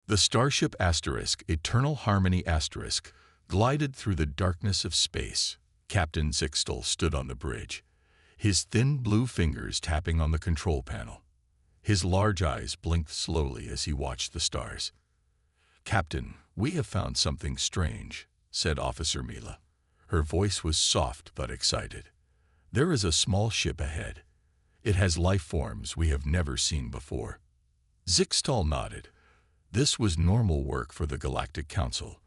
The starship Asterisk, Eternal Harmony Asterisk, glided through the darkness of space. Captain Zixtel stood on the bridge, his thin blue fingers tapping on the control panel. His large eyes blinked slowly as he watched the stars. "Captain, we have found something strange," said Officer Mila. Her voice was soft but excited. "There is a small ship ahead. It has life forms we have never seen before." Zixtal nodded. This was normal work for the Galactic Council.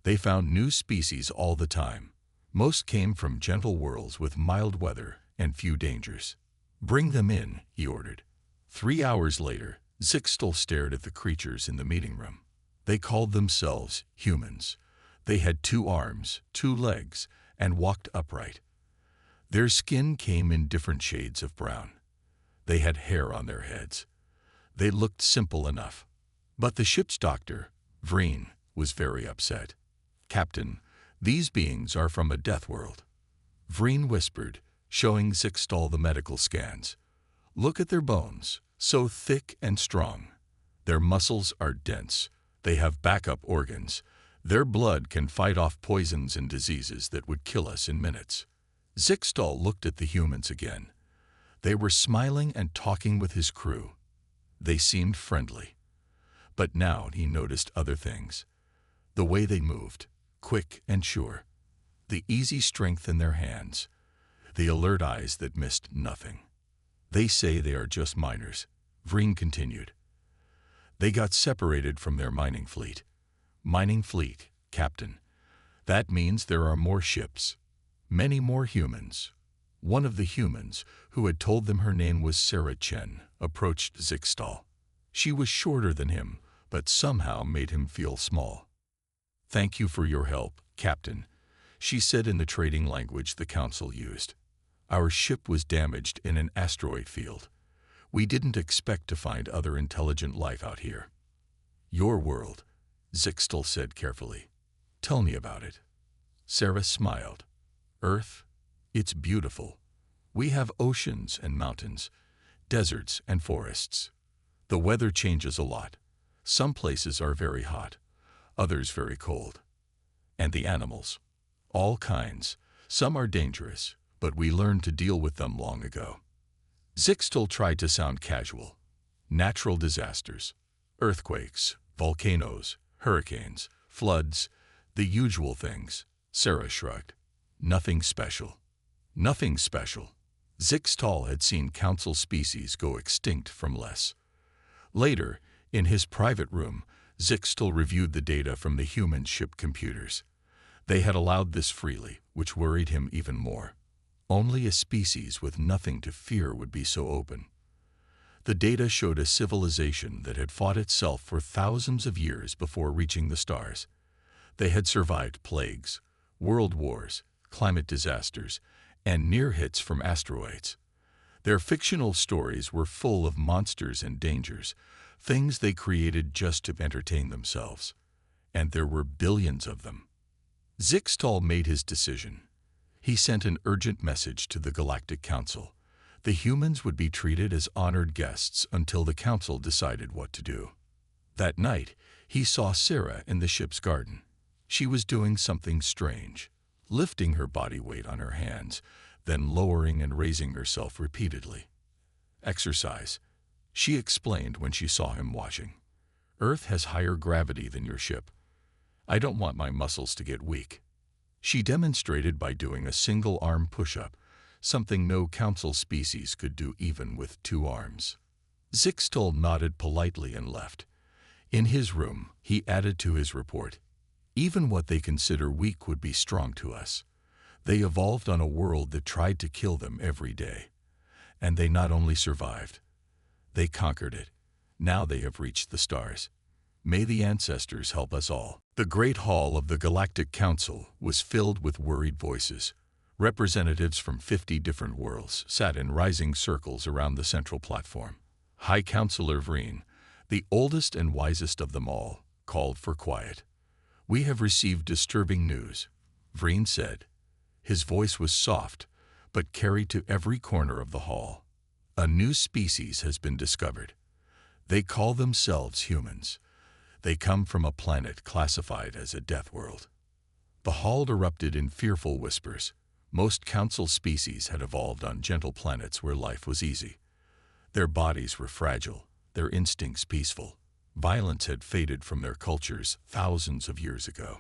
They found new species all the time. Most came from gentle worlds with mild weather and few dangers. "Bring them in," he ordered. 3 hours later, Zixtal stared at the creatures in the meeting room. They called themselves humans. They had 2 arms, 2 legs, and walked upright. Their skin came in different shades of brown. They had hair on their heads. They looked simple enough. But the ship's doctor, Vreen, was very upset. "Captain, these beings are from a death world," Vreen whispered, showing Zixtal the medical scans. "Look at their bones, so thick and strong. Their muscles are dense. They have backup organs. Their blood can fight off poisons and diseases that would kill us in minutes." Zixtal looked at the humans again. They were smiling and talking with his crew. They seemed friendly. But now he noticed other things. The way they moved, quick and sure. The easy strength in their hands. The alert eyes that missed nothing. "They say they are just miners," Vreen continued. "They got separated from their mining fleet." "Mining fleet, Captain. That means there are more ships. Many more humans." One of the humans, who had told them her name was Sarah Chen, approached Zixtal. She was shorter than him, but somehow made him feel small. "Thank you for your help, Captain," she said in the trading language the Council used. "Our ship was damaged in an asteroid field. We didn't expect to find other intelligent life out here." "Your world," Zixtal said carefully. "Tell me about it." Sarah smiled. "Earth? It's beautiful. We have oceans and mountains, deserts and forests. The weather changes a lot. Some places are very hot, others very cold. And the animals, all kinds. Some are dangerous, but we learned to deal with them long ago." Zixtal tried to sound casual. "Natural disasters, earthquakes, volcanoes, hurricanes, floods, the usual things." Sarah shrugged. "Nothing special." "Nothing special." Zixtal had seen Council species go extinct from less. Later, in his private room, Zixtal reviewed the data from the human ship computers. They had allowed this freely, which worried him even more. Only a species with nothing to fear would be so open. The data showed a civilization that had fought itself for thousands of years before reaching the stars. They had survived plagues, world wars, climate disasters, and near hits from asteroids. Their fictional stories were full of monsters and dangers, things they created just to entertain themselves. And there were billions of them. Zixtal made his decision. He sent an urgent message to the Galactic Council. The humans would be treated as honored guests until the Council decided what to do. That night, he saw Sarah in the ship's garden. She was doing something strange, lifting her body weight on her hands, then lowering and raising herself repeatedly. "Exercise," she explained when she saw him watching. "Earth has higher gravity than your ship. I don't want my muscles to get weak." She demonstrated by doing a single-arm push-up, something no Council species could do even with 2 arms. Zixtal nodded politely and left. In his room, he added to his report, "Even what they consider weak would be strong to us. They evolved on a world that tried to kill them every day. And they not only survived, they conquered it. Now they have reached the stars. May the ancestors help us all." The Great Hall of the Galactic Council was filled with worried voices. Representatives from 50 different worlds sat in rising circles around the central platform. High Counselor Vreen, the oldest and wisest of them all, called for quiet. "We have received disturbing news," Vreen said. His voice was soft, but carried to every corner of the hall. "A new species has been discovered. They call themselves humans. They come from a planet classified as a death world. The hall erupted in fearful whispers. Most council species had evolved on gentle planets where life was easy. Their bodies were fragile, their instincts peaceful. Violence had faded from their cultures thousands of years ago.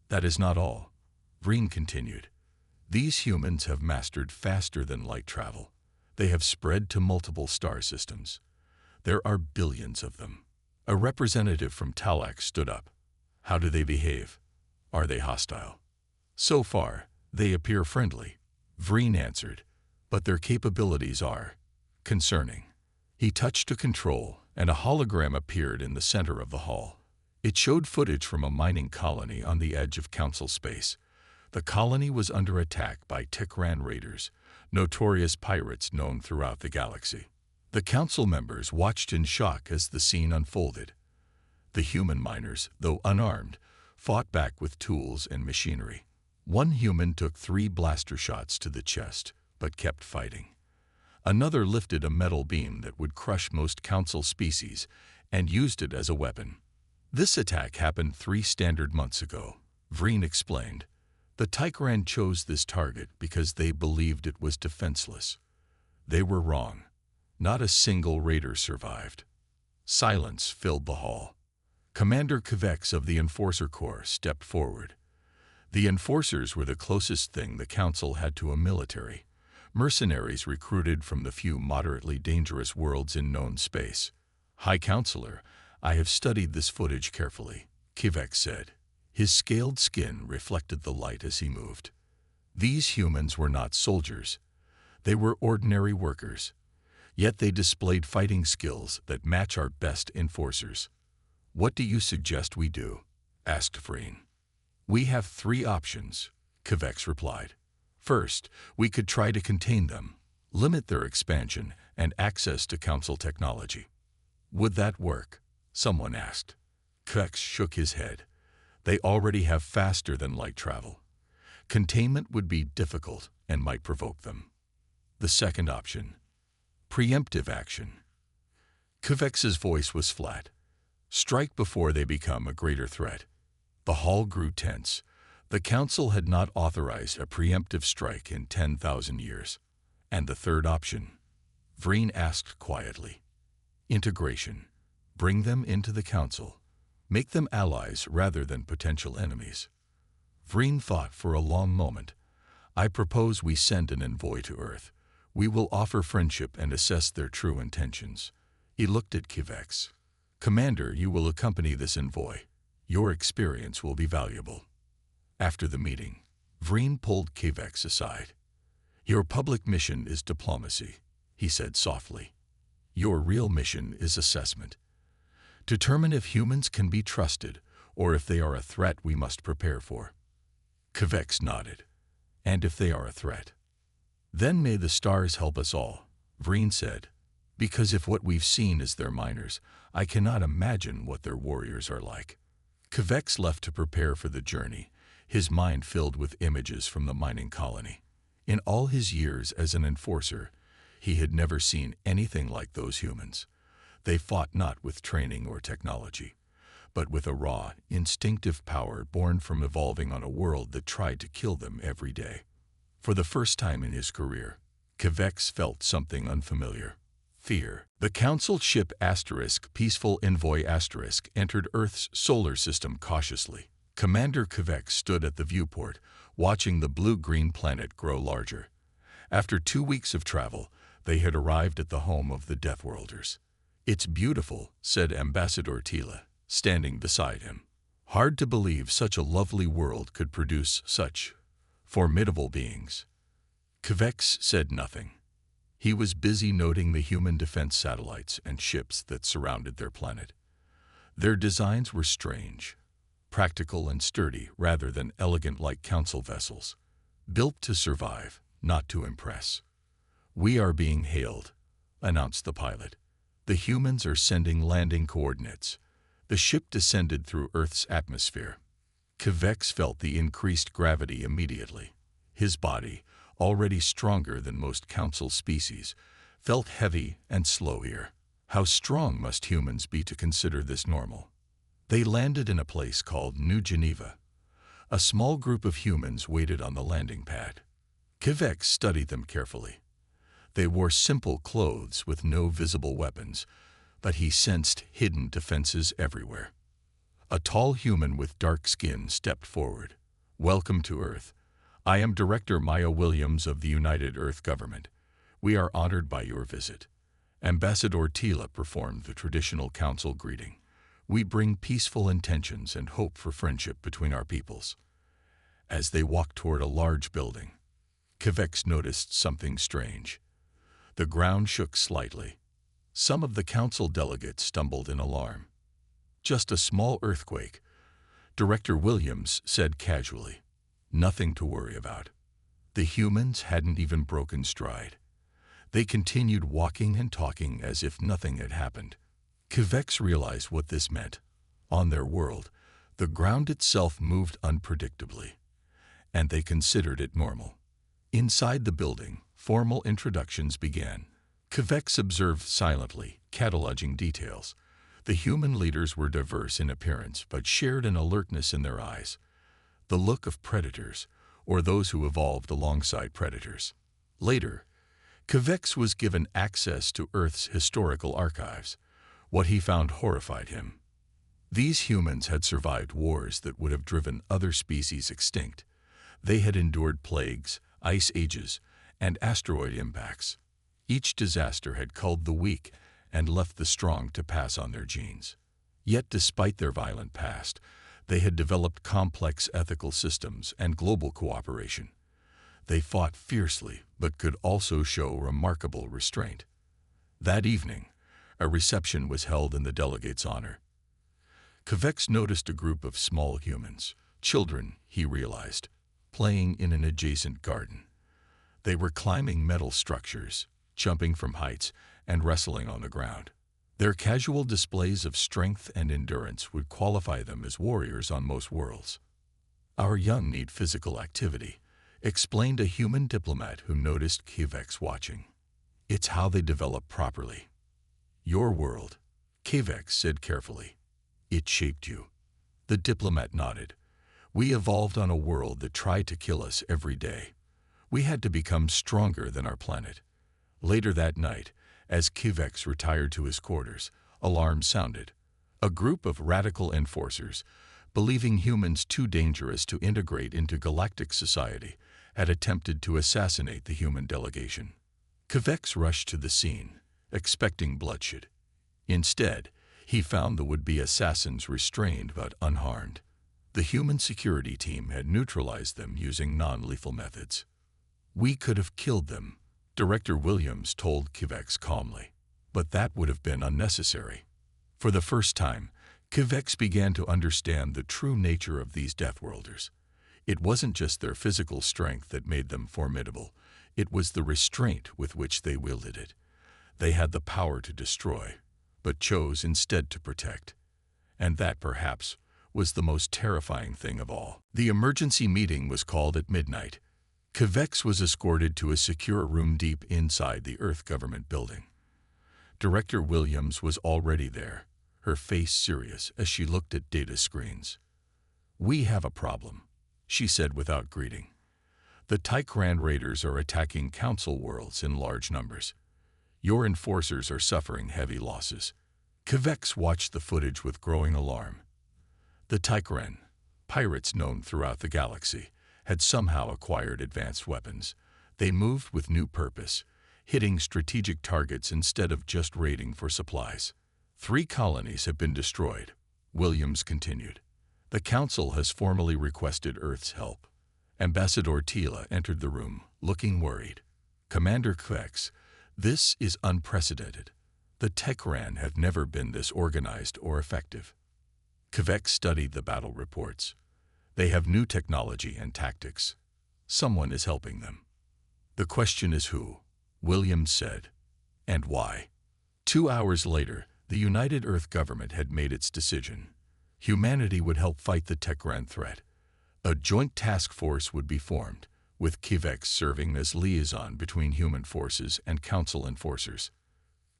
That is not all, Vreen continued. These humans have mastered faster than light travel. They have spread to multiple star systems. There are billions of them. A representative from Talax stood up. How do they behave? Are they hostile? So far, they appear friendly, Vreen answered, but their capabilities are concerning. He touched a control, and a hologram appeared in the center of the hall. It showed footage from a mining colony on the edge of council space. The colony was under attack by Tikran raiders, notorious pirates known throughout the galaxy. The council members watched in shock as the scene unfolded. The human miners, though unarmed, fought back with tools and machinery. One human took 3 blaster shots to the chest, but kept fighting. Another lifted a metal beam that would crush most council species and used it as a weapon. This attack happened 3 standard months ago, Vreen explained. The Tikran chose this target because they believed it was defenseless. They were wrong. Not a single raider survived. Silence filled the hall. Commander Kvex of the Enforcer Corps stepped forward. The Enforcers were the closest thing the Council had to a military, mercenaries recruited from the few moderately dangerous worlds in known space. High Counselor, I have studied this footage carefully, Kvex said. His scaled skin reflected the light as he moved. These humans were not soldiers. They were ordinary workers. Yet they displayed fighting skills that match our best enforcers. What do you suggest we do? Asked Vreen. We have 3 options, Kvex replied. First, we could try to contain them, limit their expansion and access to council technology. Would that work? Someone asked. Kvex shook his head. They already have faster than light travel. Containment would be difficult and might provoke them. The second option, preemptive action. Kvex's voice was flat. Strike before they become a greater threat. The hall grew tense. The council had not authorized a preemptive strike in 10,000 years. And the third option? Vreen asked quietly. Integration. Bring them into the council. Make them allies rather than potential enemies. Vreen thought for a long moment. I propose we send an envoy to Earth. We will offer friendship and assess their true intentions. He looked at Kvex. Commander, you will accompany this envoy. Your experience will be valuable. After the meeting, Vreen pulled Kvex aside. Your public mission is diplomacy, he said softly. Your real mission is assessment. Determine if humans can be trusted or if they are a threat we must prepare for. Kvex nodded. And if they are a threat? Then may the stars help us all, Vreen said. Because if what we've seen is their miners, I cannot imagine what their warriors are like. Kvex left to prepare for the journey, his mind filled with images from the mining colony. In all his years as an enforcer, he had never seen anything like those humans. They fought not with training or technology, but with a raw, instinctive power born from evolving on a world that tried to kill them every day. For the first time in his career, Kvex felt something unfamiliar. Fear. The Council ship Peaceful Envoy entered Earth's solar system cautiously. Commander Kvex stood at the viewport, watching the blue-green planet grow larger. After 2 weeks of travel, they had arrived at the home of the Deathworlders. It's beautiful, said Ambassador Tila, standing beside him. Hard to believe such a lovely world could produce such formidable beings. Kvex said nothing. He was busy noting the human defense satellites and ships that surrounded their planet. Their designs were strange, practical and sturdy rather than elegant like council vessels, built to survive, not to impress. We are being hailed, announced the pilot. The humans are sending landing coordinates. The ship descended through Earth's atmosphere. Kvex felt the increased gravity immediately. His body, already stronger than most council species, felt heavy and slow here. How strong must humans be to consider this normal? They landed in a place called New Geneva. A small group of humans waited on the landing pad. Kivek studied them carefully. They wore simple clothes with no visible weapons, but he sensed hidden defenses everywhere. A tall human with dark skin stepped forward. "Welcome to Earth. I am Director Maya Williams of the United Earth Government. We are honored by your visit." Ambassador Tila performed the traditional council greeting. "We bring peaceful intentions and hope for friendship between our peoples." As they walked toward a large building, Kivek noticed something strange. The ground shook slightly. Some of the council delegates stumbled in alarm. "Just a small earthquake," Director Williams said casually. "Nothing to worry about." The humans hadn't even broken stride. They continued walking and talking as if nothing had happened. Kivek realized what this meant. On their world, the ground itself moved unpredictably, and they considered it normal. Inside the building, formal introductions began. Kivek observed silently, cataloging details. The human leaders were diverse in appearance, but shared an alertness in their eyes. The look of predators, or those who evolved alongside predators. Later, Kivek was given access to Earth's historical archives. What he found horrified him. These humans had survived wars that would have driven other species extinct. They had endured plagues, ice ages, and asteroid impacts. Each disaster had culled the weak and left the strong to pass on their genes. Yet despite their violent past, they had developed complex ethical systems and global cooperation. They fought fiercely, but could also show remarkable restraint. That evening, a reception was held in the delegates' honor. Kivek noticed a group of small humans, children, he realized, playing in an adjacent garden. They were climbing metal structures, jumping from heights, and wrestling on the ground. Their casual displays of strength and endurance would qualify them as warriors on most worlds. "Our young need physical activity," explained a human diplomat who noticed Kivek watching. "It's how they develop properly." "Your world," Kivek said carefully. "It shaped you." The diplomat nodded. "We evolved on a world that tried to kill us every day. We had to become stronger than our planet." Later that night, as Kivek retired to his quarters, alarms sounded. A group of radical enforcers, believing humans too dangerous to integrate into galactic society, had attempted to assassinate the human delegation. Kivek rushed to the scene, expecting bloodshed. Instead, he found the would-be assassins restrained but unharmed. The human security team had neutralized them using non-lethal methods. "We could have killed them," Director Williams told Kivek calmly. "But that would have been unnecessary." For the first time, Kivek began to understand the true nature of these Deathworlders. It wasn't just their physical strength that made them formidable. It was the restraint with which they wielded it. They had the power to destroy, but chose instead to protect. And that, perhaps, was the most terrifying thing of all. The emergency meeting was called at midnight. Kivek was escorted to a secure room deep inside the Earth Government building. Director Williams was already there, her face serious as she looked at data screens. "We have a problem," she said without greeting. "The Tychran raiders are attacking Council worlds in large numbers. Your enforcers are suffering heavy losses." Kivek watched the footage with growing alarm. The Tychran, pirates known throughout the galaxy, had somehow acquired advanced weapons. They moved with new purpose, hitting strategic targets instead of just raiding for supplies. 3 colonies have been destroyed, Williams continued. The Council has formally requested Earth's help. Ambassador Tila entered the room, looking worried. "Commander Kivek, this is unprecedented. The Tychran have never been this organized or effective." Kivek studied the battle reports. "They have new technology and tactics. Someone is helping them. The question is who," Williams said, "and why." 2 hours later, the United Earth Government had made its decision. Humanity would help fight the Tychran threat. A joint task force would be formed, with Kivek serving as liaison between human forces and Council enforcers.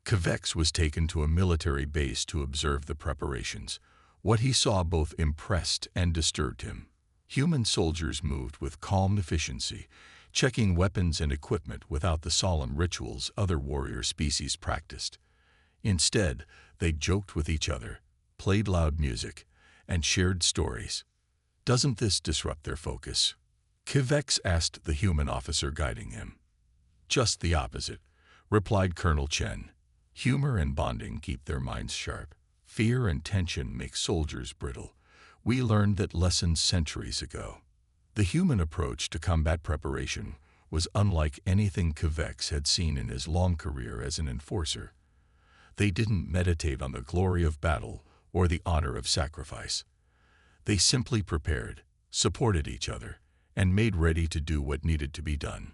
Kivek was taken to a military base to observe the preparations, What he saw both impressed and disturbed him. Human soldiers moved with calm efficiency, checking weapons and equipment without the solemn rituals other warrior species practiced. Instead, they joked with each other, played loud music, and shared stories. Doesn't this disrupt their focus? Kivex asked the human officer guiding him. Just the opposite, replied Colonel Chen. Humor and bonding keep their minds sharp. Fear and tension make soldiers brittle. We learned that lesson centuries ago. The human approach to combat preparation was unlike anything Kivex had seen in his long career as an enforcer. They didn't meditate on the glory of battle or the honor of sacrifice. They simply prepared, supported each other, and made ready to do what needed to be done.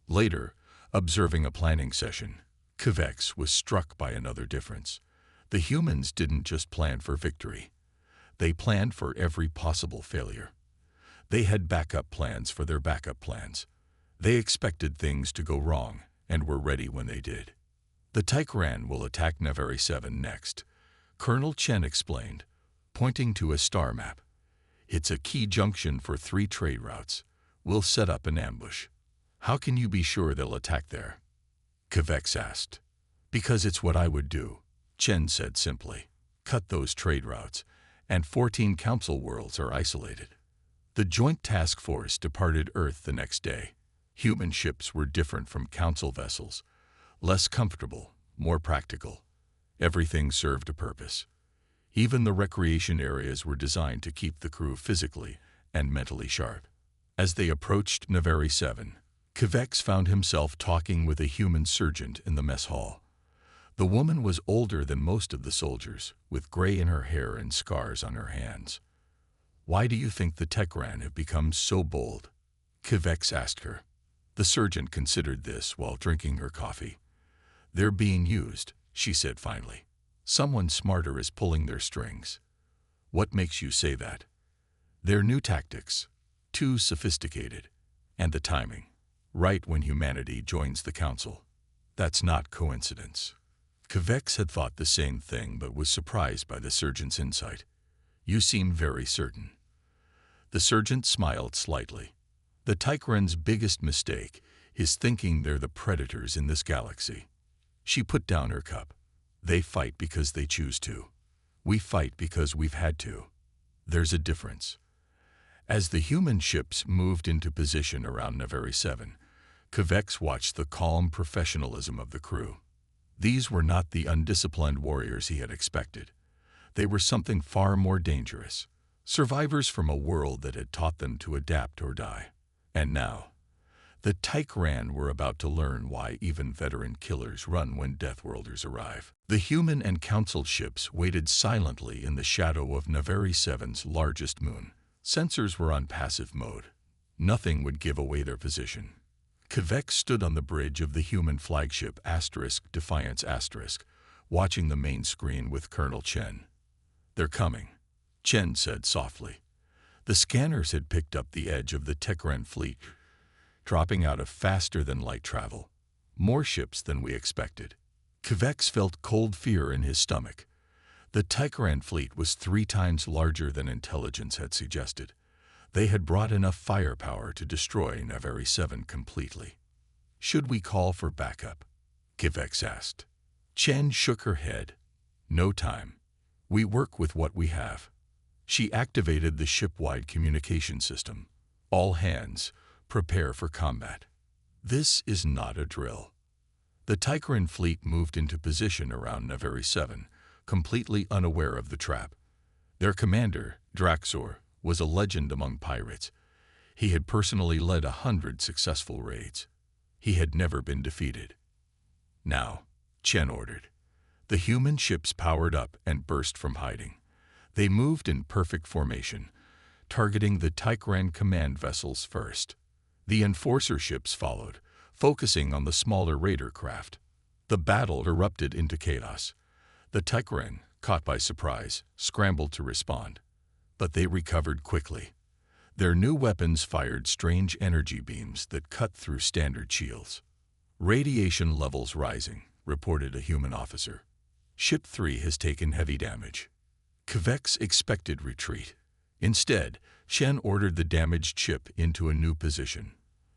Later, observing a planning session, Kivex was struck by another difference. The humans didn't just plan for victory. They planned for every possible failure. They had backup plans for their backup plans. They expected things to go wrong and were ready when they did. The Taikran will attack Navari 7 next, Colonel Chen explained, pointing to a star map. It's a key junction for 3 trade routes. We'll set up an ambush. How can you be sure they'll attack there? Kivex asked. Because it's what I would do, Chen said simply. Cut those trade routes, and 14 council worlds are isolated. The joint task force departed Earth the next day. Human ships were different from council vessels, less comfortable, more practical. Everything served a purpose. Even the recreation areas were designed to keep the crew physically and mentally sharp. As they approached Navari 7, Kivex found himself talking with a human sergeant in the mess hall. The woman was older than most of the soldiers, with gray in her hair and scars on her hands. Why do you think the Tekran have become so bold? Kivex asked her. The sergeant considered this while drinking her coffee. They're being used, she said finally. Someone smarter is pulling their strings. What makes you say that? Their new tactics, too sophisticated, and the timing, right when humanity joins the council. That's not coincidence. Kivex had thought the same thing but was surprised by the sergeant's insight. You seem very certain. The sergeant smiled slightly. The Taikran's biggest mistake is thinking they're the predators in this galaxy. She put down her cup. They fight because they choose to. We fight because we've had to. There's a difference. As the human ships moved into position around Navari 7, Kivex watched the calm professionalism of the crew. These were not the undisciplined warriors he had expected. They were something far more dangerous, survivors from a world that had taught them to adapt or die. And now, the Taikran were about to learn why even veteran killers run when Deathworlders arrive. The human and council ships waited silently in the shadow of Navari 7's largest moon. Sensors were on passive mode. Nothing would give away their position. Kivex stood on the bridge of the human flagship Defiance watching the main screen with Colonel Chen. They're coming, Chen said softly. The scanners had picked up the edge of the Tekran fleet, dropping out of faster-than-light travel. More ships than we expected. Kivex felt cold fear in his stomach. The Tekran fleet was 3 times larger than intelligence had suggested. They had brought enough firepower to destroy Navari 7 completely. Should we call for backup? Kivex asked. Chen shook her head. No time. We work with what we have. She activated the ship-wide communication system. All hands, prepare for combat. This is not a drill. The Taikran fleet moved into position around Navari 7, completely unaware of the trap. Their commander, Draxor, was a legend among pirates. He had personally led 100 successful raids. He had never been defeated. Now, Chen ordered. The human ships powered up and burst from hiding. They moved in perfect formation, targeting the Taikran command vessels first. The enforcer ships followed, focusing on the smaller raider craft. The battle erupted into chaos. The Taikran, caught by surprise, scrambled to respond. But they recovered quickly. Their new weapons fired strange energy beams that cut through standard shields. Radiation levels rising, reported a human officer. Ship 3 has taken heavy damage. Kvex expected retreat. Instead, Chen ordered the damaged ship into a new position.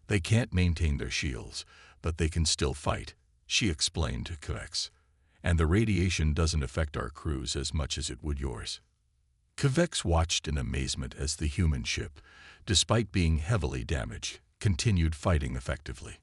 They can't maintain their shields, but they can still fight, she explained to Kvex. And the radiation doesn't affect our crews as much as it would yours. Kvex watched in amazement as the human ship, despite being heavily damaged, continued fighting effectively.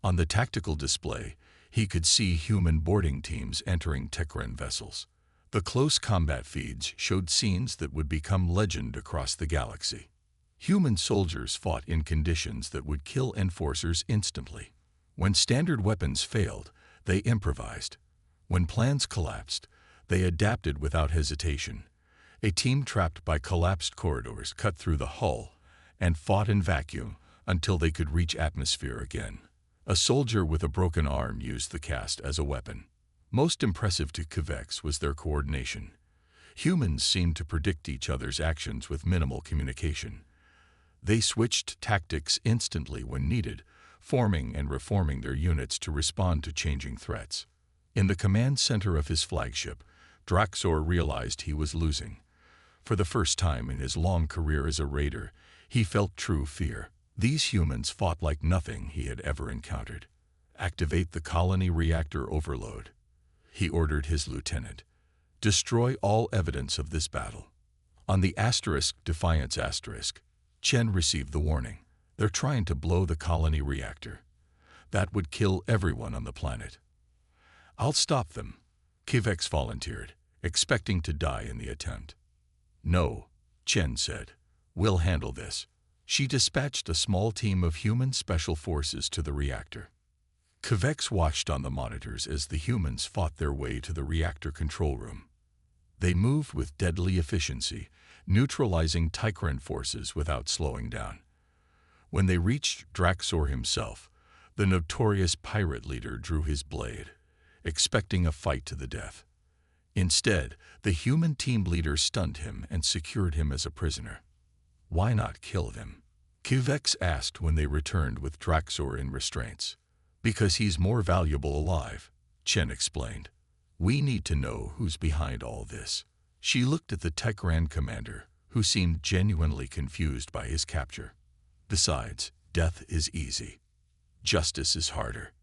On the tactical display, he could see human boarding teams entering Tekran vessels. The close combat feeds showed scenes that would become legend across the galaxy. Human soldiers fought in conditions that would kill enforcers instantly. When standard weapons failed, they improvised. When plans collapsed, they adapted without hesitation. A team trapped by collapsed corridors cut through the hull and fought in vacuum until they could reach atmosphere again. A soldier with a broken arm used the cast as a weapon. Most impressive to Kvex was their coordination. Humans seemed to predict each other's actions with minimal communication. They switched tactics instantly when needed, forming and reforming their units to respond to changing threats. In the command center of his flagship, Draxor realized he was losing. For the first time in his long career as a raider, he felt true fear. These humans fought like nothing he had ever encountered. Activate the colony reactor overload, he ordered his lieutenant. Destroy all evidence of this battle. On the Defiance *, Chen received the warning. They're trying to blow the colony reactor. That would kill everyone on the planet. I'll stop them, Kvex volunteered, expecting to die in the attempt. No, Chen said. We'll handle this. She dispatched a small team of human special forces to the reactor. Kvex watched on the monitors as the humans fought their way to the reactor control room. They moved with deadly efficiency, neutralizing Tekran forces without slowing down. When they reached Draxor himself, the notorious pirate leader drew his blade, expecting a fight to the death. Instead, the human team leader stunned him and secured him as a prisoner. Why not kill them? Kvex asked when they returned with Draxor in restraints. Because he's more valuable alive, Chen explained. We need to know who's behind all this. She looked at the Tekran commander, who seemed genuinely confused by his capture. Besides, death is easy. Justice is harder.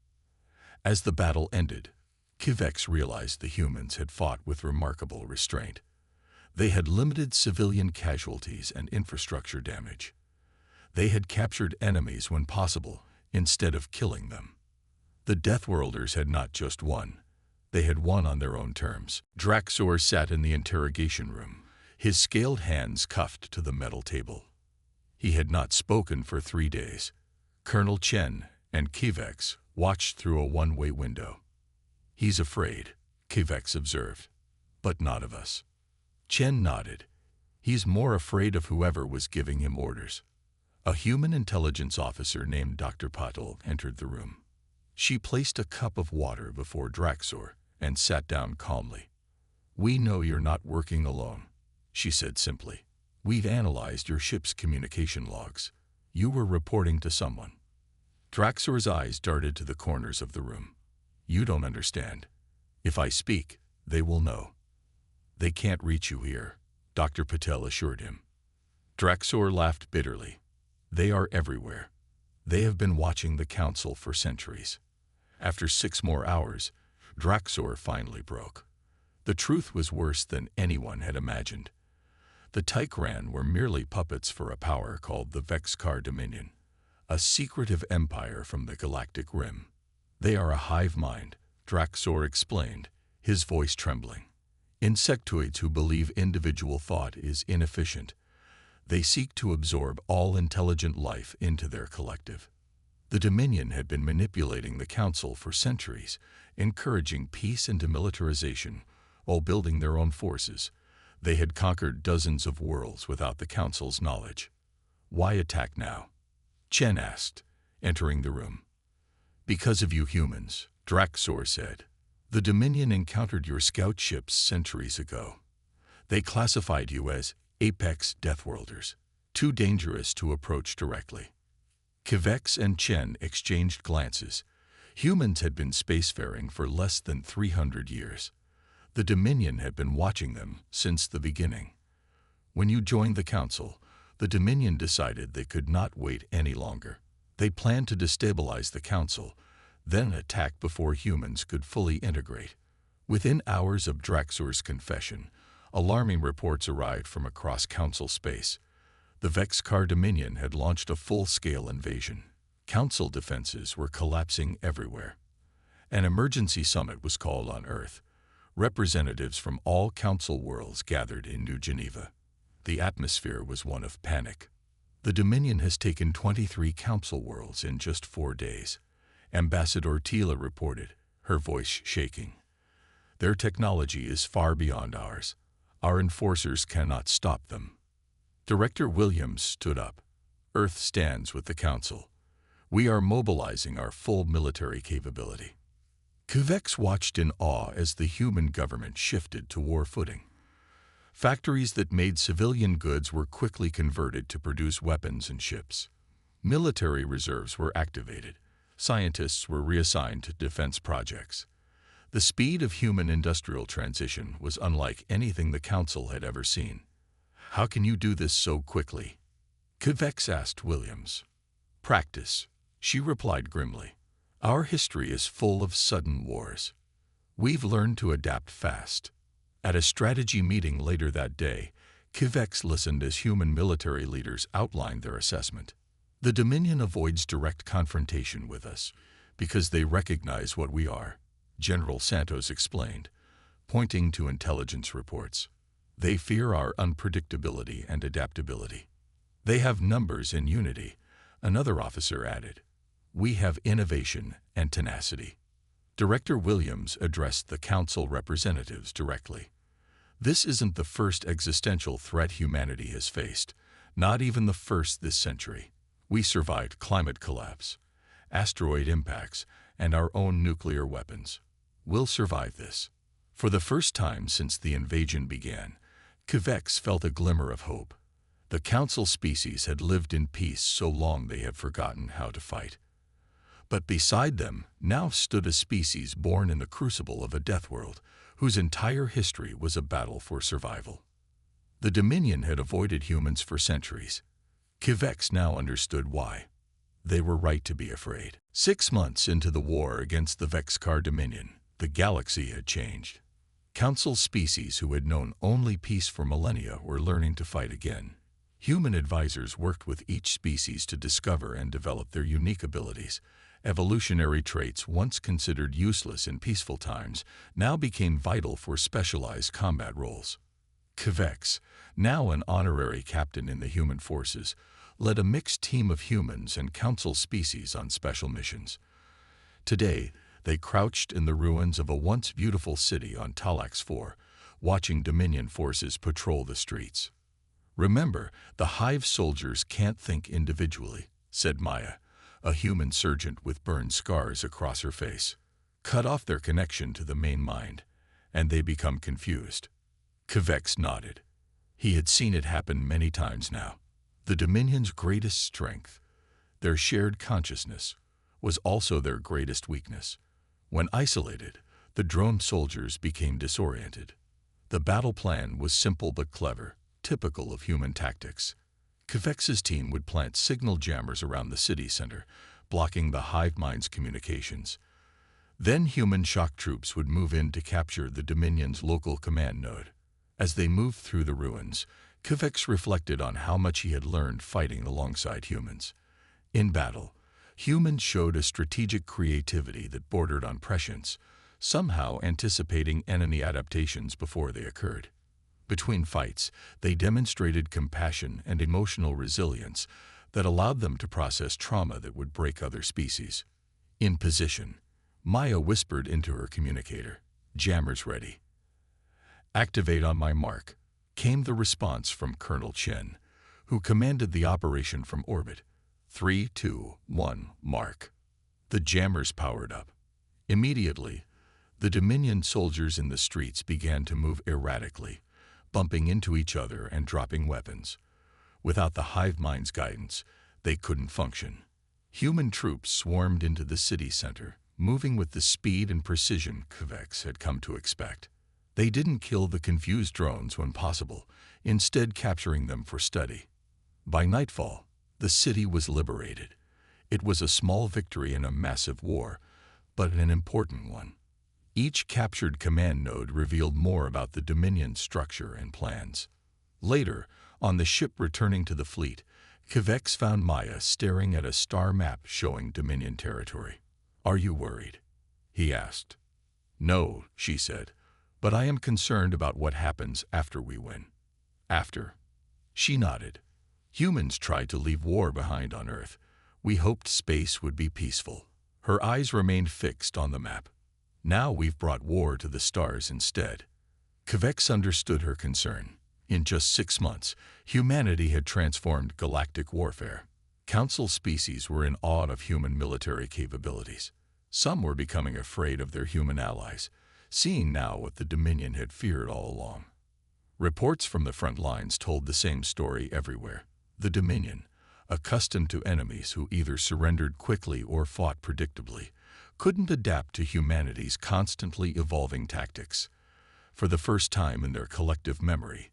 As the battle ended, Kvex realized the humans had fought with remarkable restraint. They had limited civilian casualties and infrastructure damage. They had captured enemies when possible, instead of killing them. The Deathworlders had not just won. They had won on their own terms. Draxor sat in the interrogation room, his scaled hands cuffed to the metal table. He had not spoken for 3 days. Colonel Chen and Kvex watched through a one-way window. He's afraid, Kvex observed, but not of us. Chen nodded. He's more afraid of whoever was giving him orders. A human intelligence officer named Dr. Patel entered the room. She placed a cup of water before Draxor and sat down calmly. We know you're not working alone, she said simply. We've analyzed your ship's communication logs. You were reporting to someone. Draxor's eyes darted to the corners of the room. You don't understand. If I speak, they will know. They can't reach you here, Dr. Patel assured him. Draxor laughed bitterly. They are everywhere. They have been watching the council for centuries. After 6 more hours, Draxor finally broke. The truth was worse than anyone had imagined. The Tekran were merely puppets for a power called the Vexkar Dominion, a secretive empire from the galactic rim. They are a hive mind, Draxor explained, his voice trembling. Insectoids who believe individual thought is inefficient. They seek to absorb all intelligent life into their collective. The Dominion had been manipulating the Council for centuries, encouraging peace and demilitarization, while building their own forces. They had conquered dozens of worlds without the Council's knowledge. Why attack now? Chen asked, entering the room. Because of you humans, Draxor said. The Dominion encountered your scout ships centuries ago. They classified you as Apex Deathworlders, too dangerous to approach directly. Kvex and Chen exchanged glances. Humans had been spacefaring for less than 300 years. The Dominion had been watching them since the beginning. When you joined the Council, the Dominion decided they could not wait any longer. They planned to destabilize the Council, then attack before humans could fully integrate. Within hours of Draxor's confession, alarming reports arrived from across Council space. The Vexcar Dominion had launched a full-scale invasion. Council defenses were collapsing everywhere. An emergency summit was called on Earth. Representatives from all Council worlds gathered in New Geneva. The atmosphere was one of panic. The Dominion has taken 23 Council worlds in just 4 days. Ambassador Tila reported, her voice shaking. Their technology is far beyond ours. Our enforcers cannot stop them. Director Williams stood up. Earth stands with the Council. We are mobilizing our full military capability. Kvex watched in awe as the human government shifted to war footing. Factories that made civilian goods were quickly converted to produce weapons and ships. Military reserves were activated. Scientists were reassigned to defense projects. The speed of human industrial transition was unlike anything the Council had ever seen. How can you do this so quickly? Kvex asked Williams. Practice, she replied grimly. Our history is full of sudden wars. We've learned to adapt fast. At a strategy meeting later that day, Kvex listened as human military leaders outlined their assessment. The Dominion avoids direct confrontation with us because they recognize what we are, General Santos explained, pointing to intelligence reports. They fear our unpredictability and adaptability. They have numbers and unity, another officer added. We have innovation and tenacity. Director Williams addressed the Council representatives directly. This isn't the first existential threat humanity has faced, not even the first this century. We survived climate collapse, asteroid impacts, and our own nuclear weapons. We'll survive this. For the first time since the invasion began, Kvex felt a glimmer of hope. The Council species had lived in peace so long they had forgotten how to fight. But beside them now stood a species born in the crucible of a death world, whose entire history was a battle for survival. The Dominion had avoided humans for centuries. Kvex now understood why. They were right to be afraid. 6 months into the war against the Vexcar Dominion, the galaxy had changed. Council species who had known only peace for millennia were learning to fight again. Human advisors worked with each species to discover and develop their unique abilities. Evolutionary traits once considered useless in peaceful times now became vital for specialized combat roles. Kvex, now an honorary captain in the human forces, led a mixed team of humans and Council species on special missions. Today, they crouched in the ruins of a once beautiful city on Talax 4, watching Dominion forces patrol the streets. Remember, the Hive soldiers can't think individually, said Maya, a human surgeon with burned scars across her face. Cut off their connection to the main mind, and they become confused. Kvex nodded. He had seen it happen many times now. The Dominion's greatest strength, their shared consciousness, was also their greatest weakness. When isolated, the drone soldiers became disoriented. The battle plan was simple but clever, typical of human tactics. Kvex's team would plant signal jammers around the city center, blocking the hive mind's communications. Then human shock troops would move in to capture the Dominion's local command node. As they moved through the ruins, Kvex reflected on how much he had learned fighting alongside humans. In battle, humans showed a strategic creativity that bordered on prescience, somehow anticipating enemy adaptations before they occurred. Between fights, they demonstrated compassion and emotional resilience that allowed them to process trauma that would break other species. In position, Maya whispered into her communicator, "Jammers ready." "Activate on my mark," came the response from Colonel Chen, who commanded the operation from orbit. 3, 2, 1, mark. The jammers powered up. Immediately, the Dominion soldiers in the streets began to move erratically, bumping into each other and dropping weapons. Without the hive mind's guidance, they couldn't function. Human troops swarmed into the city center, moving with the speed and precision Kvex had come to expect. They didn't kill the confused drones when possible, instead capturing them for study. By nightfall, the city was liberated. It was a small victory in a massive war, but an important one. Each captured command node revealed more about the Dominion's structure and plans. Later, on the ship returning to the fleet, Kvex found Maya staring at a star map showing Dominion territory. "Are you worried?" he asked. "No," she said, "but I am concerned about what happens after we win." "After?" She nodded. "Humans tried to leave war behind on Earth. We hoped space would be peaceful." Her eyes remained fixed on the map. "Now we've brought war to the stars instead." Kvex understood her concern. In just 6 months, humanity had transformed galactic warfare. Council species were in awe of human military capabilities. Some were becoming afraid of their human allies, seeing now what the Dominion had feared all along. Reports from the front lines told the same story everywhere. The Dominion, accustomed to enemies who either surrendered quickly or fought predictably, couldn't adapt to humanity's constantly evolving tactics. For the first time in their collective memory,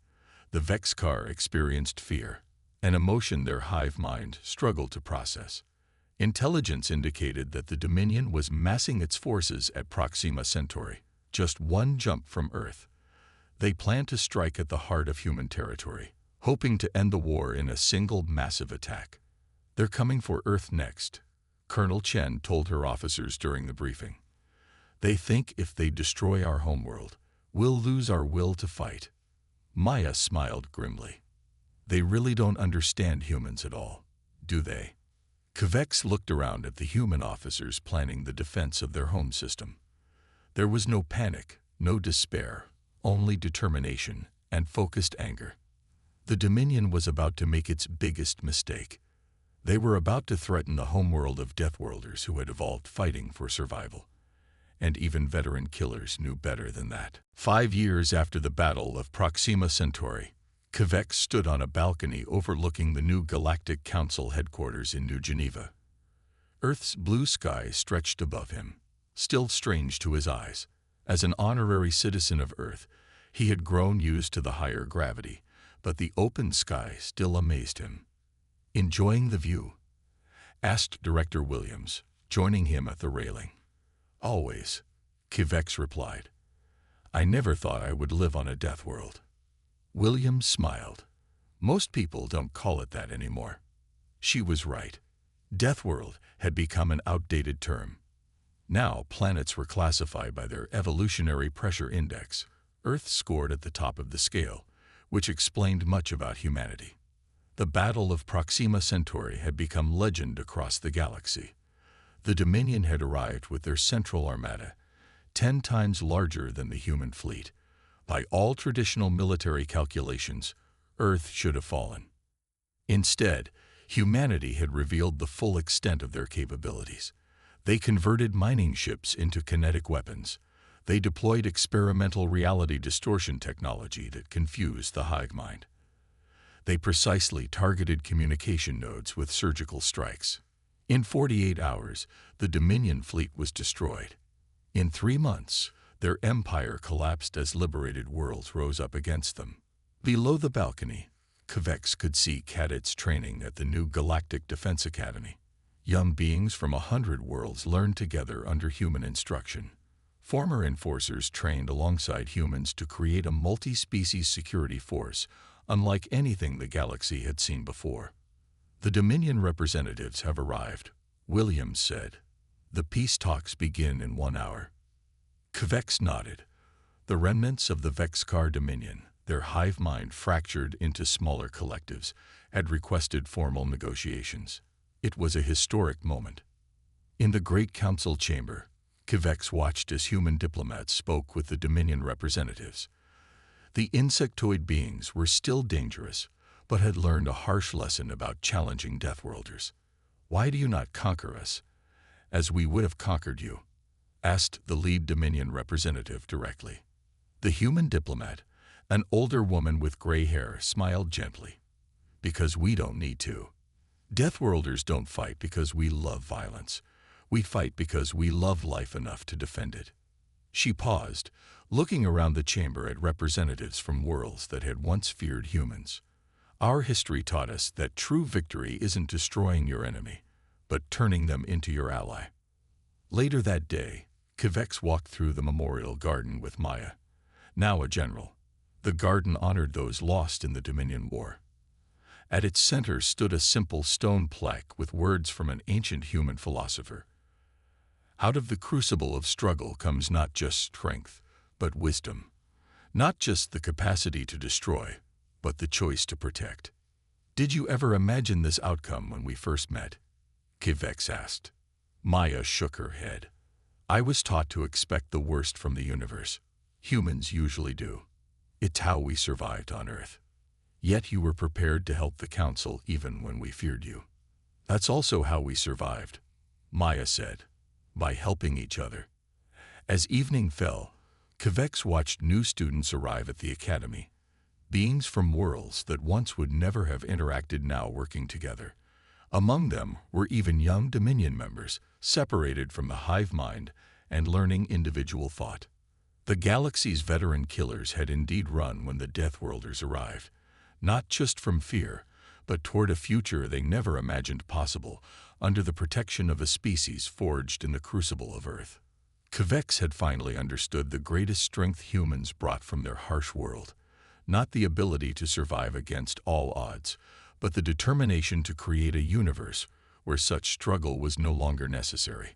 the Vexkar experienced fear, an emotion their hive mind struggled to process. Intelligence indicated that the Dominion was massing its forces at Proxima Centauri, just one jump from Earth. They planned to strike at the heart of human territory, hoping to end the war in a single massive attack. "They're coming for Earth next," Colonel Chen told her officers during the briefing. "They think if they destroy our homeworld, we'll lose our will to fight." Maya smiled grimly. "They really don't understand humans at all, do they?" Kvex looked around at the human officers planning the defense of their home system. There was no panic, no despair, only determination and focused anger. The Dominion was about to make its biggest mistake. They were about to threaten the homeworld of Deathworlders who had evolved fighting for survival. And even veteran killers knew better than that. 5 years after the Battle of Proxima Centauri, Kvex stood on a balcony overlooking the new Galactic Council headquarters in New Geneva. Earth's blue sky stretched above him, still strange to his eyes. As an honorary citizen of Earth, he had grown used to the higher gravity, but the open sky still amazed him. "Enjoying the view?" asked Director Williams, joining him at the railing. "Always," Kvex replied. "I never thought I would live on a death world." Williams smiled. "Most people don't call it that anymore." She was right. Death world had become an outdated term. Now planets were classified by their evolutionary pressure index. Earth scored at the top of the scale, which explained much about humanity. The Battle of Proxima Centauri had become legend across the galaxy. The Dominion had arrived with their central armada, 10 times larger than the human fleet. By all traditional military calculations, Earth should have fallen. Instead, humanity had revealed the full extent of their capabilities. They converted mining ships into kinetic weapons. They deployed experimental reality distortion technology that confused the hive mind. They precisely targeted communication nodes with surgical strikes. In 48 hours, the Dominion fleet was destroyed. In 3 months, their empire collapsed as liberated worlds rose up against them. Below the balcony, Kvex could see cadets training at the new Galactic Defense Academy. Young beings from 100 worlds learned together under human instruction. Former enforcers trained alongside humans to create a multi-species security force, unlike anything the galaxy had seen before. "The Dominion representatives have arrived," Williams said. "The peace talks begin in 1 hour." Kvex nodded. The remnants of the Vexkar Dominion, their hive mind fractured into smaller collectives, had requested formal negotiations. It was a historic moment. In the Great Council chamber, Kvex watched as human diplomats spoke with the Dominion representatives. The insectoid beings were still dangerous, but had learned a harsh lesson about challenging Deathworlders. "Why do you not conquer us, as we would have conquered you?" asked the lead Dominion representative directly. The human diplomat, an older woman with gray hair, smiled gently. "Because we don't need to. Deathworlders don't fight because we love violence. We fight because we love life enough to defend it." She paused, looking around the chamber at representatives from worlds that had once feared humans. Our history taught us that true victory isn't destroying your enemy, but turning them into your ally. Later that day, Kvex walked through the memorial garden with Maya, now a general. The garden honored those lost in the Dominion War. At its center stood a simple stone plaque with words from an ancient human philosopher. Out of the crucible of struggle comes not just strength, but wisdom. Not just the capacity to destroy, but the choice to protect. Did you ever imagine this outcome when we first met? Kvex asked. Maya shook her head. I was taught to expect the worst from the universe. Humans usually do. It's how we survived on Earth. Yet you were prepared to help the Council even when we feared you. That's also how we survived, Maya said, by helping each other. As evening fell, Kvex watched new students arrive at the academy. Beings from worlds that once would never have interacted now working together. Among them were even young Dominion members, separated from the hive mind and learning individual thought. The galaxy's veteran killers had indeed run when the Deathworlders arrived, not just from fear, but toward a future they never imagined possible, under the protection of a species forged in the crucible of Earth. Kvex had finally understood the greatest strength humans brought from their harsh world, not the ability to survive against all odds, but the determination to create a universe where such struggle was no longer necessary.